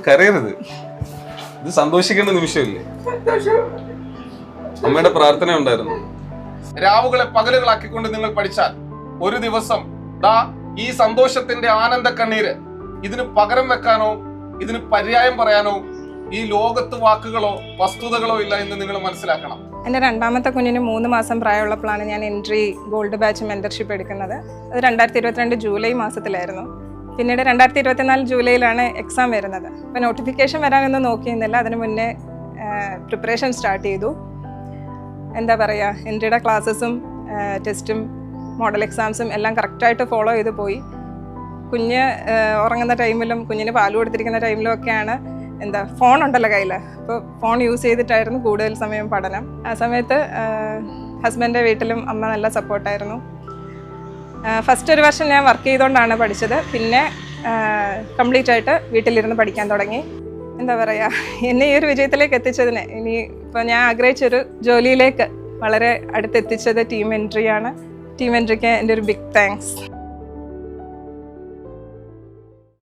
കരയരുത്, ഇത് സന്തോഷിക്കേണ്ട നിമിഷമില്ലേ? അമ്മയുടെ പ്രാർത്ഥന ഉണ്ടായിരുന്നു. രാവുകളെ പകലുകളാക്കിക്കൊണ്ട് നിങ്ങൾ പഠിച്ചാൽ ഒരു ദിവസം ഈ സന്തോഷത്തിന്റെ ആനന്ദ കണ്ണീര് ഇതിന് പകരം വെക്കാനോ ഇതിന് പര്യായം പറയാനോ ഈ ലോകത്ത് വാക്കുകളോ വസ്തുതകളോ ഇല്ല എന്ന് നിങ്ങൾ മനസ്സിലാക്കണം. എൻ്റെ രണ്ടാമത്തെ കുഞ്ഞിന് 3 മാസം പ്രായമുള്ളപ്പോഴാണ് ഞാൻ എൻട്രി ഗോൾഡ് ബാച്ച് മെന്റർഷിപ്പ് എടുക്കുന്നത്. അത് 2022 ജൂലൈ മാസത്തിലായിരുന്നു. പിന്നീട് 2024 ജൂലൈയിലാണ് എക്സാം വരുന്നത്. അപ്പോൾ നോട്ടിഫിക്കേഷൻ വരാനൊന്നും നോക്കിയിരുന്നില്ല. അതിന് മുന്നേ പ്രിപ്പറേഷൻ സ്റ്റാർട്ട് ചെയ്തു. എന്താ പറയുക, എൻട്രിയുടെ ക്ലാസ്സസും ടെസ്റ്റും മോഡൽ എക്സാംസും എല്ലാം കറക്റ്റായിട്ട് ഫോളോ ചെയ്ത് പോയി. കുഞ്ഞ് ഉറങ്ങുന്ന ടൈമിലും കുഞ്ഞിന് പാല് കൊടുത്തിരിക്കുന്ന ടൈമിലും ഒക്കെയാണ് ഫോൺ ഉണ്ടല്ലോ കയ്യിൽ, അപ്പോൾ ഫോൺ യൂസ് ചെയ്തിട്ടായിരുന്നു കൂടുതൽ സമയം പഠനം. ആ സമയത്ത് ഹസ്ബൻഡിൻ്റെ വീട്ടിലും അമ്മ നല്ല സപ്പോർട്ടായിരുന്നു. ഫസ്റ്റ് ഒരു വർഷം ഞാൻ വർക്ക് ചെയ്തുകൊണ്ടാണ് പഠിച്ചത്. പിന്നെ കംപ്ലീറ്റ് ആയിട്ട് വീട്ടിലിരുന്ന് പഠിക്കാൻ തുടങ്ങി. എന്താ പറയുക, എന്നെ ഈ ഒരു വിജയത്തിലേക്ക് എത്തിച്ചതിന് ഇനി ഇപ്പോൾ ഞാൻ ആഗ്രഹിച്ചൊരു ജോലിയിലേക്ക് വളരെ അടുത്തെത്തിച്ചത് ടീം എൻട്രിയാണ്. ടീം എൻട്രിക്ക് എൻ്റെ ഒരു ബിഗ് താങ്ക്സ്.